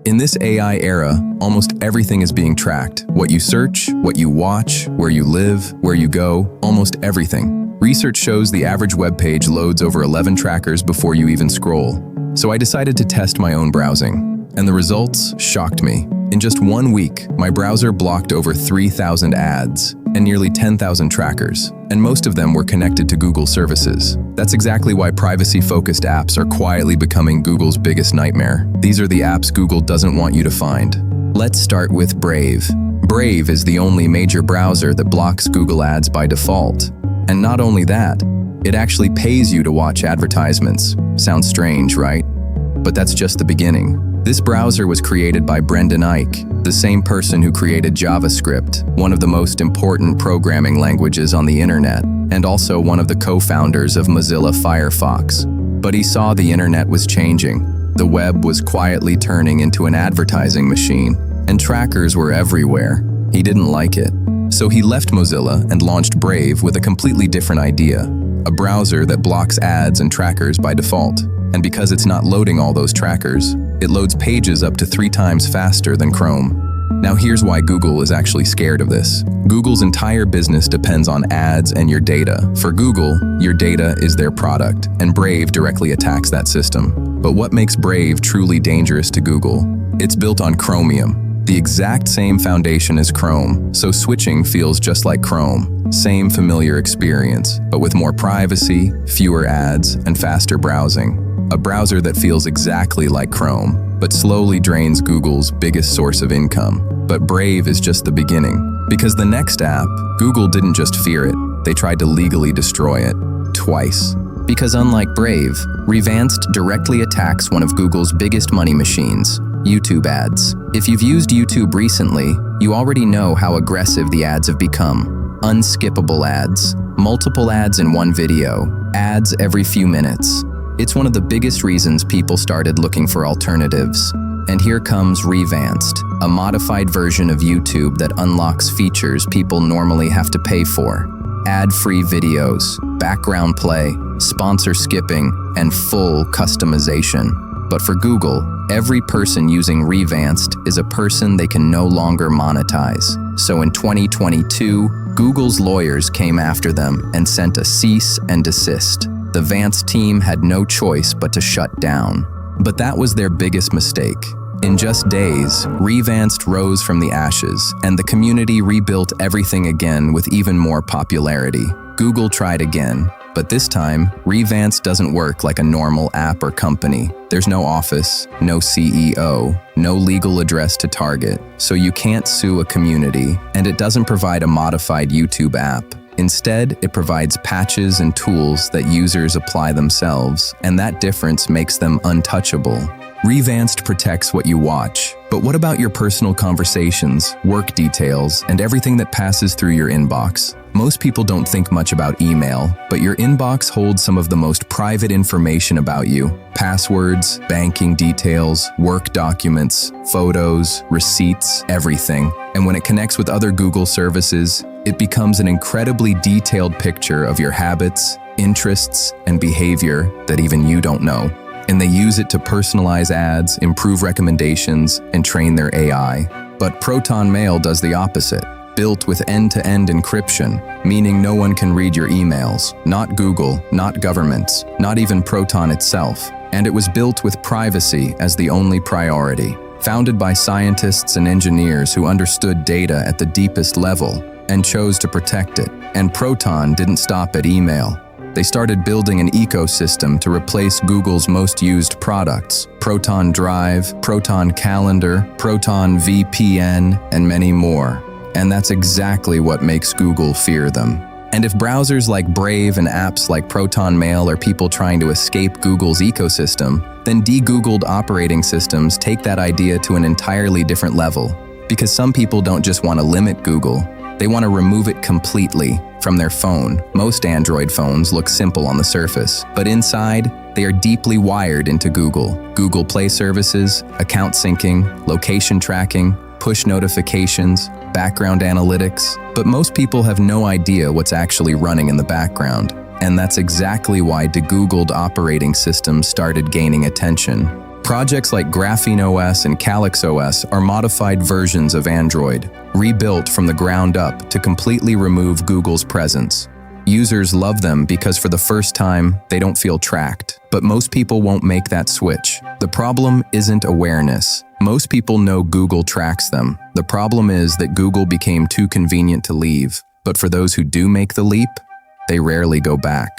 In this AI era, almost everything is being tracked. What you search, what you watch, where you live, where you go, almost everything. Research shows the average web page loads over 11 trackers before you even scroll. So I decided to test my own browsing, and the results shocked me. In just 1 week, my browser blocked over 3,000 ads and nearly 10,000 trackers, and most of them were connected to Google services. That's exactly why privacy-focused apps are quietly becoming Google's biggest nightmare. These are the apps Google doesn't want you to find. Let's start with Brave. Brave is the only major browser that blocks Google ads by default. And not only that, it actually pays you to watch advertisements. Sounds strange, right? But that's just the beginning. This browser was created by Brendan Eich, the same person who created JavaScript, one of the most important programming languages on the internet, and also one of the co-founders of Mozilla Firefox. But he saw the internet was changing. The web was quietly turning into an advertising machine, and trackers were everywhere. He didn't like it. So he left Mozilla and launched Brave with a completely different idea, a browser that blocks ads and trackers by default. And because it's not loading all those trackers, it loads pages up to 3 times faster than Chrome. Now here's why Google is actually scared of this. Google's entire business depends on ads and your data. For Google, your data is their product, and Brave directly attacks that system. But what makes Brave truly dangerous to Google? It's built on Chromium, the exact same foundation as Chrome, so switching feels just like Chrome. Same familiar experience, but with more privacy, fewer ads, and faster browsing. A browser that feels exactly like Chrome, but slowly drains Google's biggest source of income. But Brave is just the beginning, because the next app, Google didn't just fear it, they tried to legally destroy it, twice. Because unlike Brave, Revanced directly attacks one of Google's biggest money machines, YouTube ads. If you've used YouTube recently, you already know how aggressive the ads have become. Unskippable ads, multiple ads in one video, ads every few minutes. It's one of the biggest reasons people started looking for alternatives. And here comes Revanced, a modified version of YouTube that unlocks features people normally have to pay for. Ad-free videos, background play, sponsor skipping, and full customization. But for Google, every person using Revanced is a person they can no longer monetize. So in 2022, Google's lawyers came after them and sent a cease and desist. The Vance team had no choice but to shut down. But that was their biggest mistake. In just days, Revanced rose from the ashes, and the community rebuilt everything again with even more popularity. Google tried again, but this time, Revanced doesn't work like a normal app or company. There's no office, no CEO, no legal address to target, so you can't sue a community, and it doesn't provide a modified YouTube app. Instead, it provides patches and tools that users apply themselves, and that difference makes them untouchable. Revanced protects what you watch, but what about your personal conversations, work details, and everything that passes through your inbox? Most people don't think much about email, but your inbox holds some of the most private information about you. Passwords, banking details, work documents, photos, receipts, everything. And when it connects with other Google services, it becomes an incredibly detailed picture of your habits, interests, and behavior that even you don't know. And they use it to personalize ads, improve recommendations, and train their AI. But Proton Mail does the opposite. Built with end-to-end encryption, meaning no one can read your emails, not Google, not governments, not even Proton itself. And it was built with privacy as the only priority. Founded by scientists and engineers who understood data at the deepest level and chose to protect it. And Proton didn't stop at email. They started building an ecosystem to replace Google's most used products, Proton Drive, Proton Calendar, Proton VPN, and many more. And that's exactly what makes Google fear them. And if browsers like Brave and apps like Proton Mail are people trying to escape Google's ecosystem, then de-Googled operating systems take that idea to an entirely different level. Because some people don't just want to limit Google, they want to remove it completely from their phone. Most Android phones look simple on the surface, but inside, they are deeply wired into Google. Google Play services, account syncing, location tracking, push notifications, background analytics, but most people have no idea what's actually running in the background. And that's exactly why de-Googled operating systems started gaining attention. Projects like Graphene OS and Calyx OS are modified versions of Android, rebuilt from the ground up to completely remove Google's presence. Users love them because for the first time, they don't feel tracked. But most people won't make that switch. The problem isn't awareness. Most people know Google tracks them. The problem is that Google became too convenient to leave. But for those who do make the leap, they rarely go back.